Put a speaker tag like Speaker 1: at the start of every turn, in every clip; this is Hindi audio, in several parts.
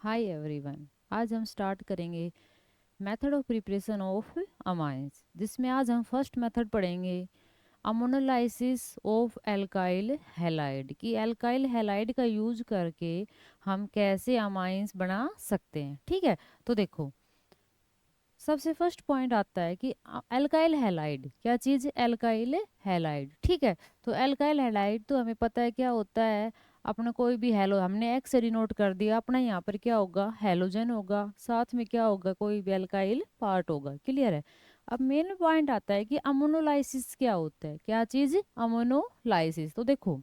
Speaker 1: Hi everyone. आज हम स्टार्ट करेंगे method of preparation of amines, जिसमें आज हम फर्स्ट मेथड पढ़ेंगे अमोनोलाइसिस ऑफ एल्काइल हैलाइड की एल्काइल हैलाइड का यूज करके हम कैसे अमाइंस बना सकते हैं। ठीक है, तो देखो सबसे फर्स्ट पॉइंट आता है कि एल्काइल हैलाइड क्या चीज़ है? Alkyl halide. ठीक है, तो एल्काइल हैलाइड तो हमें पता है क्या होता है। अपना कोई भी हेलो हमने एक्स से डिनोट कर दिया, अपना यहाँ पर क्या होगा? हेलोजन होगा, साथ में क्या होगा? कोई भी एल्काइल पार्ट होगा। क्लियर है। अब मेन पॉइंट आता है कि अमोनोलाइसिस क्या होता है। क्या चीज़? अमोनोलाइसिस। तो देखो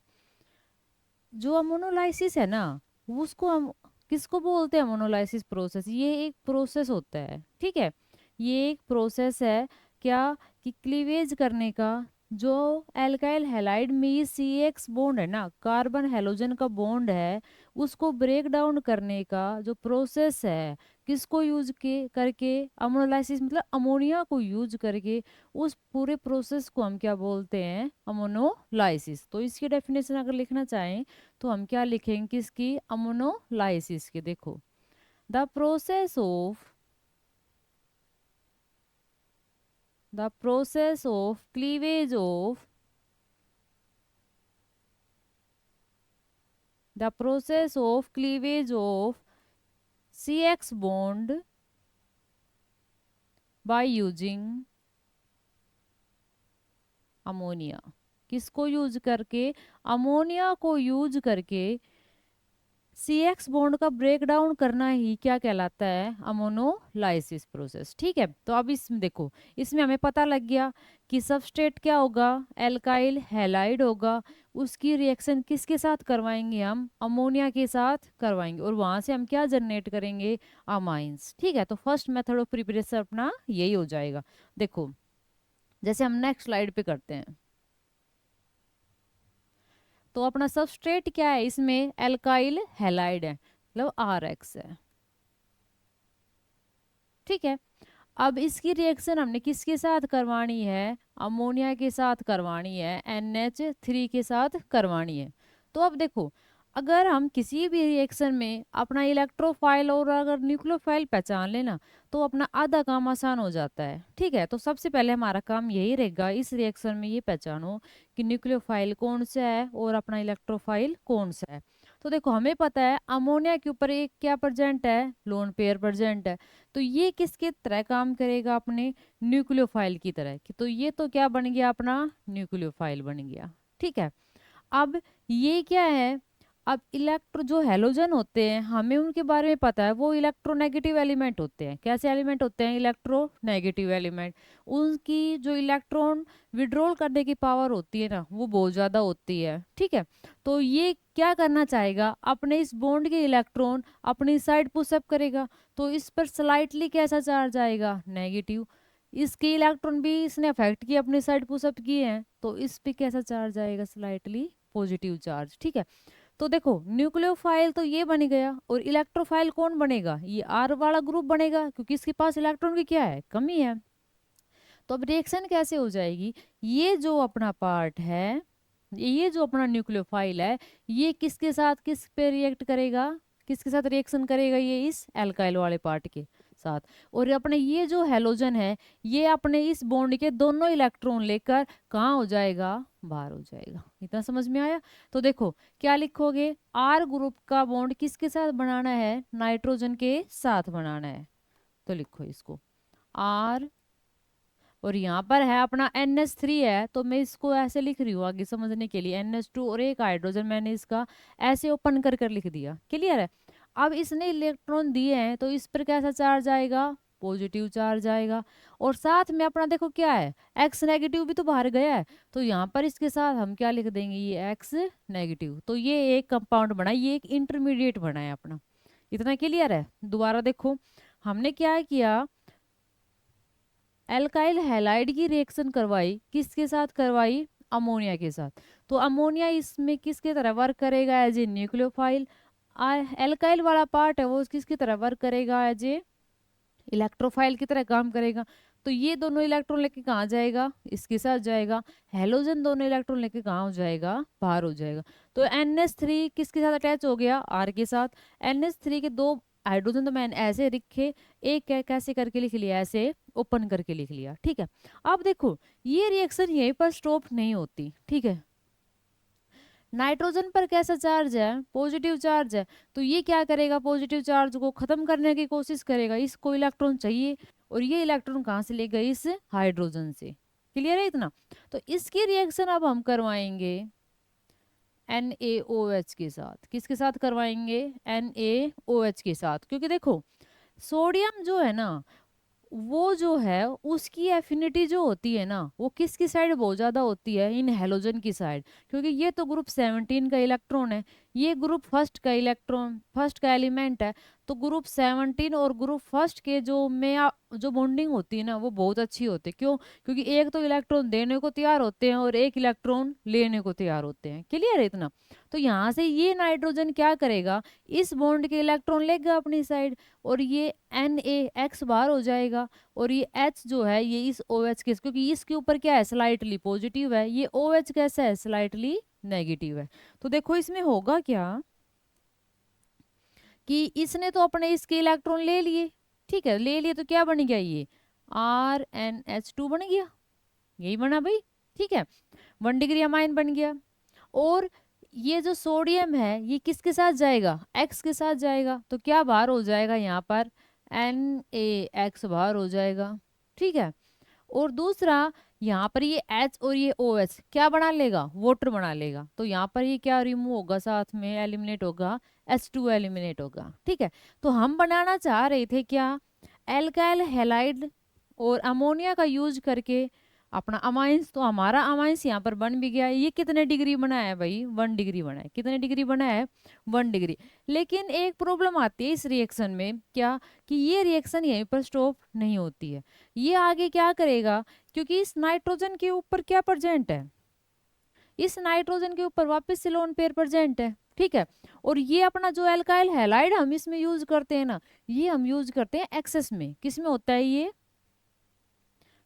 Speaker 1: जो अमोनोलाइसिस है ना, उसको हम किसको बोलते हैं? Ammonolysis process. ये एक प्रोसेस होता है। ठीक है, ये एक प्रोसेस है क्या कि क्लीवेज करने का। जो एल्काइल हैलाइड में ये सी एक्स बॉन्ड है ना, कार्बन हेलोजन का बॉन्ड है, उसको ब्रेक डाउन करने का जो प्रोसेस है, किसको यूज के करके? अमोनोलाइसिस मतलब अमोनिया को यूज करके उस पूरे प्रोसेस को हम क्या बोलते हैं? अमोनोलाइसिस। तो इसकी डेफिनेशन अगर लिखना चाहें तो हम क्या लिखेंगे किसकी? अमोनोलाइसिस की। देखो the process of cleavage of CX bond by using ammonia. किसको यूज करके? अमोनिया को यूज करके सी एक्स बॉन्ड का ब्रेक डाउन करना ही क्या कहलाता है? Ammonolysis process. ठीक है, तो अब इसमें देखो, इसमें हमें पता लग गया कि सबस्ट्रेट क्या होगा? एल्काइल हैलाइड होगा। उसकी रिएक्शन किसके साथ करवाएंगे? हम अमोनिया के साथ करवाएंगे, और वहां से हम क्या जनरेट करेंगे? अमाइंस। ठीक है, तो फर्स्ट मेथड ऑफ प्रिपरेशन अपना यही हो जाएगा। देखो जैसे हम नेक्स्ट स्लाइड पे करते हैं, तो अपना सबस्ट्रेट क्या है? इसमें एल्काइल हैलाइड है, मतलब आर एक्स है। ठीक है, अब इसकी रिएक्शन हमने किसके साथ करवानी है? अमोनिया के साथ करवानी है, NH3 के साथ करवानी है। तो अब देखो, अगर हम किसी भी रिएक्शन में अपना इलेक्ट्रोफाइल और अगर न्यूक्लियोफाइल पहचान लेना, तो अपना आधा काम आसान हो जाता है। ठीक है, तो सबसे पहले हमारा काम यही रहेगा इस रिएक्शन में ये पहचानो कि न्यूक्लियोफाइल कौन सा है और अपना इलेक्ट्रोफाइल कौन सा है। तो देखो हमें पता है अमोनिया के ऊपर एक क्या प्रेजेंट है? लोन पेयर प्रेजेंट है। तो ये किसके तरह काम करेगा? अपने न्यूक्लियोफाइल की तरह की। तो ये तो क्या बन गया? अपना न्यूक्लियोफाइल बन गया। ठीक है, अब ये क्या है? अब इलेक्ट्रो जो हैलोजन होते हैं हमें उनके बारे में पता है, वो इलेक्ट्रोनेगेटिव एलिमेंट होते हैं। कैसे एलिमेंट होते हैं? Electronegative element. उनकी जो इलेक्ट्रॉन विड्रॉल करने की पावर होती है ना, वो बहुत ज़्यादा होती है। ठीक है, तो ये क्या करना चाहेगा? अपने इस बॉन्ड के इलेक्ट्रॉन अपनी साइड पुशअप करेगा। तो इस पर स्लाइटली कैसा चार्ज आएगा? नेगेटिव। इसके इलेक्ट्रॉन भी इसने अफेक्ट किए, अपने साइड पुशअप किए हैं, तो इस पे कैसा चार्ज आएगा? Slightly positive charge. ठीक है, तो देखो न्यूक्लियोफाइल तो ये बन गया, और इलेक्ट्रोफाइल कौन बनेगा? ये आर वाला ग्रुप बनेगा, क्योंकि इसके पास इलेक्ट्रॉन की क्या है? कमी है। तो अब रिएक्शन कैसे हो जाएगी? ये जो अपना पार्ट है, ये जो अपना न्यूक्लियोफाइल है, ये किसके साथ किस पे रिएक्ट करेगा? किसके साथ रिएक्शन करेगा? ये इस एल्काइल वाले पार्ट के साथ। और अपने ये जो हैलोजन है, ये अपने इस बॉन्ड के दोनों इलेक्ट्रॉन लेकर कहाँ हो जाएगा? बाहर हो जाएगा। इतना समझ में आया? तो देखो क्या लिखोगे? आर ग्रुप का बॉन्ड किसके साथ बनाना है? नाइट्रोजन के साथ बनाना है। तो लिखो इसको आर, और यहाँ पर है अपना NH3 है, तो मैं इसको ऐसे लिख रही हूँ आगे समझने के लिए। NH2 और एक हाइड्रोजन मैंने इसका ऐसे ओपन कर कर लिख दिया। क्लियर है। अब इसने इलेक्ट्रॉन दिए हैं, तो इस पर कैसा चार्ज आएगा? पॉजिटिव चार्ज आएगा। और साथ में अपना देखो क्या है? एक्स नेगेटिव भी तो बाहर गया है, तो यहाँ पर इसके साथ हम क्या लिख देंगे? ये एक्स नेगेटिव। तो ये एक कंपाउंड बना, ये एक इंटरमीडिएट बना है अपना। इतना क्लियर है? दोबारा देखो, हमने क्या किया? एल्काइल हैलाइड की रिएक्शन करवाई, किसके साथ करवाई? अमोनिया के साथ। तो अमोनिया इसमें किसके तरह वर्क करेगा? As a nucleophile. एल्काइल वाला पार्ट है वो किसकी तरह वर्क करेगा? एज ए इलेक्ट्रोफाइल की तरह काम करेगा। तो ये दोनों इलेक्ट्रॉन लेके कहाँ जाएगा? इसके साथ जाएगा। हेलोजन दोनों इलेक्ट्रॉन लेके कहाँ हो जाएगा? बाहर हो जाएगा। तो NH3 किसके साथ अटैच हो गया? आर के साथ। NH3 के दो हाइड्रोजन तो मैंने ऐसे लिखे, एक कैसे करके लिख लिया, ऐसे ओपन करके लिख लिया, ठीक है। अब देखो ये रिएक्शन यहीं पर स्टॉप नहीं होती, ठीक है। नाइट्रोजन पर कैसा चार्ज है, पॉजिटिव चार्ज है, तो ये क्या करेगा, पॉजिटिव चार्ज को खत्म करने की कोशिश करेगा, इसको इलेक्ट्रॉन चाहिए, और ये इलेक्ट्रॉन कहाँ से लेगा, इस हाइड्रोजन से। क्लियर है इतना। तो इसकी रिएक्शन अब हम करवाएंगे NaOH के साथ। किसके साथ करवाएंगे, NaOH के साथ, क्योंकि देखो सोडियम जो है ना, वो जो है उसकी एफिनिटी जो होती है ना, वो किसकी साइड बहुत ज़्यादा होती है, इन हेलोजन की साइड, क्योंकि ये तो ग्रुप 17 का इलेक्ट्रॉन है, ये ग्रुप फर्स्ट का इलेक्ट्रॉन, फर्स्ट का एलिमेंट है। तो ग्रुप 17 और ग्रुप फर्स्ट के जो बॉन्डिंग होती है ना, वो बहुत अच्छी होती है। क्यों, क्योंकि एक तो इलेक्ट्रॉन देने को तैयार होते हैं और एक इलेक्ट्रॉन लेने को तैयार होते हैं। क्लियर है इतना। तो यहाँ से ये नाइट्रोजन क्या करेगा, इस बॉन्ड के इलेक्ट्रॉन लेगा अपनी साइड, और ये NaX बाहर हो जाएगा, और ये H जो है ये इस OH के, क्योंकि इसके ऊपर क्या है, स्लाइटली पॉजिटिव है, ये OH कैसा है, स्लाइटली नेगेटिव है। तो देखो इसमें होगा क्या कि इसने तो अपने इसके इलेक्ट्रॉन ले लिए, ठीक है, ले लिए, तो क्या बन गया, ये RnH2 बन गया, यही बना भाई, ठीक है, 1 डिग्री अमाइन बन गया। और ये जो सोडियम है ये किसके साथ जाएगा, X के साथ जाएगा, तो क्या बाहर हो जाएगा यहाँ पर, NaX बाहर हो जाएगा, ठीक है। और दूसरा यहाँ पर ये H और ये OH क्या बना लेगा, वाटर बना लेगा, तो यहाँ पर ये क्या रिमूव होगा, साथ में एलिमिनेट होगा, H2 एलिमिनेट होगा, ठीक है। तो हम बनाना चाह रहे थे क्या, एल्काइल हैलाइड और अमोनिया का यूज करके अपना अमाइंस। तो हमारा अमाइंस यहाँ पर बन भी गया है। ये कितने डिग्री बना है भाई, 1 डिग्री बना है। कितने डिग्री बना है, 1 डिग्री। लेकिन एक प्रॉब्लम आती है इस रिएक्शन में, क्या, कि ये रिएक्शन यहीं पर स्टॉप नहीं होती है, ये आगे क्या करेगा, क्योंकि इस नाइट्रोजन के ऊपर क्या प्रेजेंट है, इस नाइट्रोजन के ऊपर वापस से लोन पेयर प्रेजेंट है, ठीक है। और ये अपना जो एल्काइल हैलाइड हम इसमें यूज करते हैं ना, ये हम यूज करते हैं एक्सेस में। किस में होता है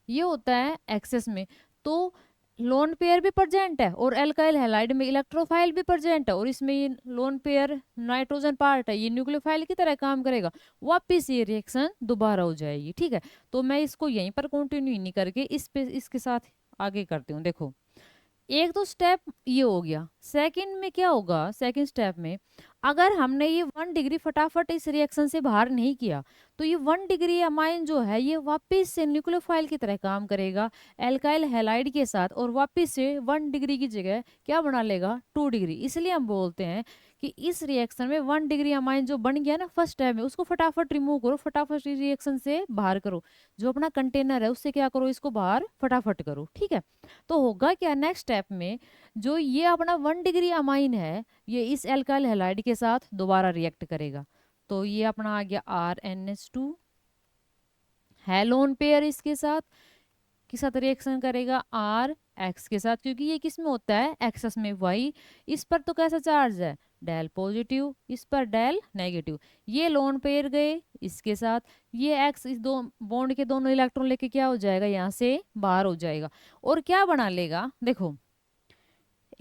Speaker 1: ये होता है एक्सेस में। तो लोन पेयर भी प्रेजेंट है और एल्काइल हैलाइड में इलेक्ट्रोफाइल भी प्रेजेंट है, और इसमें ये लोन पेयर नाइट्रोजन पार्ट है, ये न्यूक्लियोफाइल की तरह काम करेगा, वापिस ये रिएक्शन दोबारा हो जाएगी, ठीक है। तो मैं इसको यहीं पर कंटिन्यू नहीं करके इसके साथ आगे करती हूँ। देखो एक तो स्टेप ये हो गया, सेकंड में क्या होगा, सेकंड स्टेप में अगर हमने ये 1 डिग्री फटाफट इस रिएक्शन से बाहर नहीं किया, तो ये 1 डिग्री अमाइन जो है ये वापस से न्यूक्लियोफाइल की तरह काम करेगा एल्काइल हैलाइड के साथ, और वापस से 1 डिग्री की जगह क्या बना लेगा, 2 डिग्री। इसलिए हम बोलते हैं कि इस रिएक्शन में 1 डिग्री अमाइन जो बन गया ना फर्स्ट टाइम में, उसको फटाफट रिमूव करो, फटाफट रिएक्शन से बाहर करो, जो अपना कंटेनर है उससे क्या करो, इसको बाहर फटाफट करो, ठीक है। तो होगा क्या नेक्स्ट स्टेप में, जो ये अपना 1 डिग्री अमाइन है ये इस एल्काइल हैलाइड के साथ दोबारा रिएक्ट करेगा। तो ये अपना आ गया RnH2 है लोन पेयर, इसके साथ रिएक्शन करेगा RX के साथ, क्योंकि ये किस में होता है, एक्सेस में। वही इस पर तो कैसा चार्ज है, डेल पॉजिटिव, इस पर डेल नेगेटिव। ये लोन पेयर गए इसके साथ, ये X इस दो बॉन्ड के दोनों इलेक्ट्रॉन लेके क्या हो जाएगा, यहाँ से बाहर हो जाएगा, और क्या बना लेगा, देखो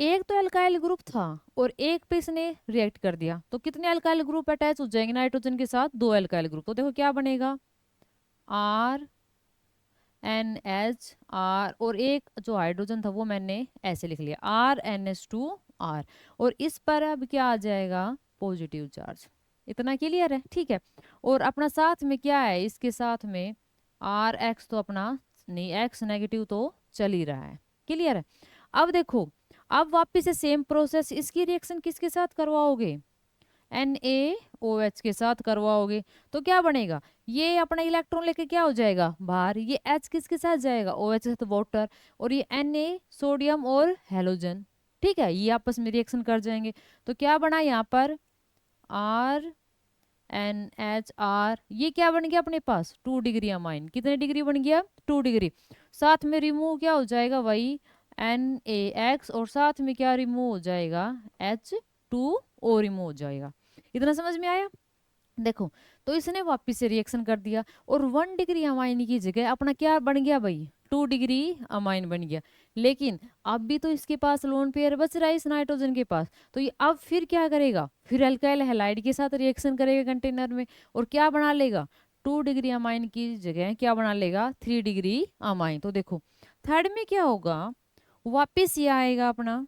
Speaker 1: एक तो अल्काइल ग्रुप था और एक पे इसने रिएक्ट कर दिया, तो कितने अल्काइल ग्रुप अटैच हो जाएंगे नाइट्रोजन के साथ, 2 अल्काइल ग्रुप। तो देखो क्या बनेगा, RnHR, और एक जो हाइड्रोजन था वो मैंने ऐसे लिख लिया RnH2R, और इस पर अब क्या आ जाएगा, पॉजिटिव चार्ज। इतना क्लियर है, ठीक है। और अपना साथ में क्या है, इसके साथ में RX तो अपना नहीं, X नेगेटिव तो चल ही रहा है, क्लियर है। अब देखो अब वापिस से सेम प्रोसेस, इसकी रिएक्शन किसके साथ करवाओगे, NaOH के साथ करवाओगे, तो क्या बनेगा, ये अपना इलेक्ट्रॉन लेके क्या हो जाएगा बाहर, ये H किसके साथ जाएगा, OH के साथ वाटर, और ये Na सोडियम और हेलोजन, ठीक है, ये आपस में रिएक्शन कर जाएंगे। तो क्या बना यहाँ पर RnHR, ये क्या बन गया अपने पास, 2 डिग्री अमाइन। कितने डिग्री बन गया, 2 डिग्री। साथ में रिमूव क्या हो जाएगा वही NaX, और साथ में क्या रिमूव हो जाएगा, H2O रिमूव हो जाएगा। इतना समझ में आया। देखो तो इसने वापस से रिएक्शन कर दिया, और 1 डिग्री अमाइन की जगह अपना क्या बन गया भाई, 2 डिग्री अमाइन बन गया। लेकिन अब भी तो इसके पास लोन पेयर बच रहा है इस नाइट्रोजन के पास, तो ये अब फिर क्या करेगा, फिर अल्काइल हैलाइड के साथ रिएक्शन करेगा कंटेनर में, और क्या बना लेगा, 2 डिग्री अमाइन की जगह क्या बना लेगा, 3 डिग्री अमाइन। तो देखो थर्ड में क्या होगा, वापिस ये आएगा अपना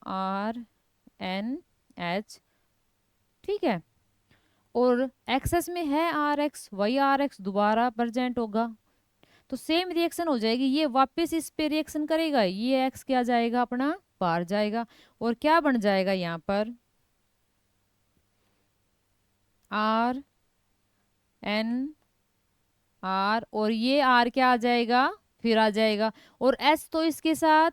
Speaker 1: RNH, ठीक है, और एक्सेस में है RX, वही RX दोबारा प्रेजेंट होगा, तो सेम रिएक्शन हो जाएगी, ये वापस इस पे रिएक्शन करेगा, ये X क्या जाएगा अपना बाहर जाएगा, और क्या बन जाएगा यहाँ पर RNR, और ये R क्या आ जाएगा, फिर आ जाएगा, और S तो इसके साथ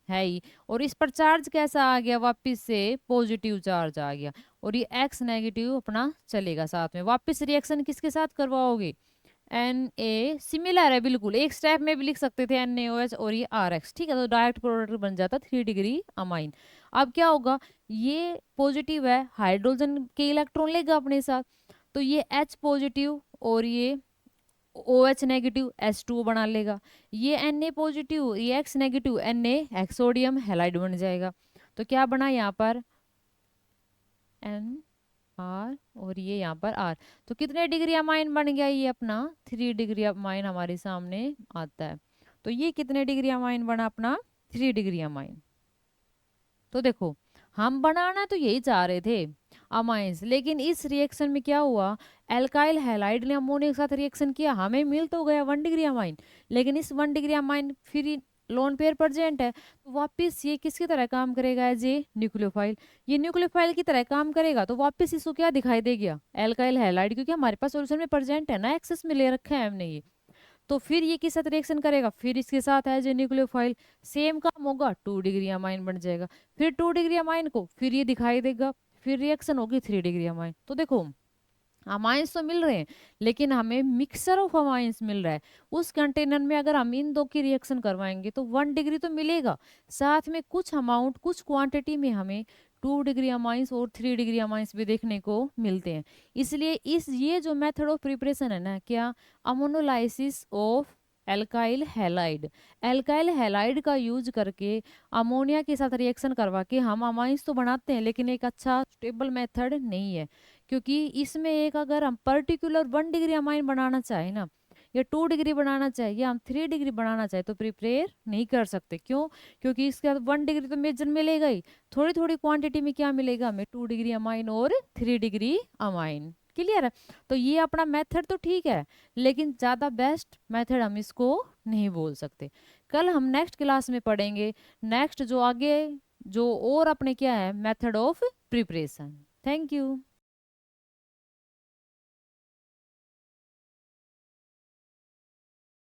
Speaker 1: है ही, और इस पर चार्ज कैसा आ गया, वापस से पॉजिटिव चार्ज आ गया, और ये X नेगेटिव अपना चलेगा साथ में। वापस रिएक्शन किसके साथ करवाओगे, Na, सिमिलर है बिल्कुल, एक स्टेप में भी लिख सकते थे NaOH और ये RX, ठीक है, तो डायरेक्ट प्रोडक्ट बन जाता 3 डिग्री अमाइन। अब क्या होगा, ये पॉजिटिव है, हाइड्रोजन के इलेक्ट्रॉन लेगा अपने साथ, तो ये H पॉजिटिव और ये OH नेगेटिव H2 बना लेगा, ये Na पॉजिटिव ये X negative Na sodium halide बन जाएगा, तो क्या बना यहाँ पर NR और ये यहाँ पर R, तो कितने डिग्री अमाइन बन गया, ये अपना 3 डिग्री अमाइन हमारे सामने आता है। तो ये कितने डिग्री अमाइन बना अपना 3 डिग्री अमाइन। तो देखो हम बनाना तो यही चाह रहे थे अमाइंस, लेकिन इस रिएक्शन में क्या हुआ, एल्काइल हैलाइड ने अमोनिया के साथ रिएक्शन किया, हमें मिल तो गया 1 डिग्री अमाइन, लेकिन इस 1 डिग्री अमाइन फिर लोन पेयर प्रेजेंट है, तो वापस ये किसकी तरह काम करेगा, एज ए न्यूक्लियोफाइल, ये न्यूक्लियोफाइल की तरह काम करेगा, तो वापस इसको क्या दिखाई देगा, एल्काइल हैलाइड, क्योंकि हमारे पास सोल्यूशन में प्रेजेंट है ना, एक्सेस में ले रखा है हमने ये, तो फिर ये किस साथ रिएक्शन करेगा, फिर इसके साथ एज ए न्यूक्लियोफाइल, सेम काम होगा, 2 डिग्री अमाइन बन जाएगा, फिर 2 डिग्री अमाइन को फिर ये दिखाई देगा, फिर रिएक्शन होगी 3 डिग्री अमाइन। तो देखो अमाइंस तो मिल रहे हैं, लेकिन हमें मिक्सर ऑफ अमाइंस मिल रहा है, उस कंटेनर में अगर हम इन दो की रिएक्शन करवाएंगे तो 1 डिग्री तो मिलेगा, साथ में कुछ अमाउंट कुछ क्वांटिटी में हमें 2 डिग्री अमाइंस और 3 डिग्री अमाइंस भी देखने को मिलते हैं। इसलिए इस ये जो मेथड ऑफ प्रिपरेशन है ना, क्या अमोनोलाइसिस ऑफ एल्काइल हैलाइड का यूज करके अमोनिया के साथ रिएक्शन करवा के हम अमाइंस तो बनाते हैं, लेकिन एक अच्छा स्टेबल मेथड नहीं है, क्योंकि इसमें एक अगर हम पर्टिकुलर 1 डिग्री अमाइन बनाना चाहें ना, या 2 डिग्री बनाना चाहे, या हम 3 डिग्री बनाना चाहे, तो प्रिपेयर नहीं कर सकते। क्यों, क्योंकि इसके बाद 1 डिग्री तो मेजर मिलेगा ही, थोड़ी थोड़ी क्वांटिटी में क्या मिलेगा हमें, 2 डिग्री अमाइन और 3 डिग्री अमाइन। क्लियर है, तो ये अपना मेथड तो ठीक है, लेकिन ज़्यादा बेस्ट मेथड हम इसको नहीं बोल सकते। कल हम नेक्स्ट क्लास में पढ़ेंगे नेक्स्ट जो आगे जो और अपने क्या है method of preparation. Thank you.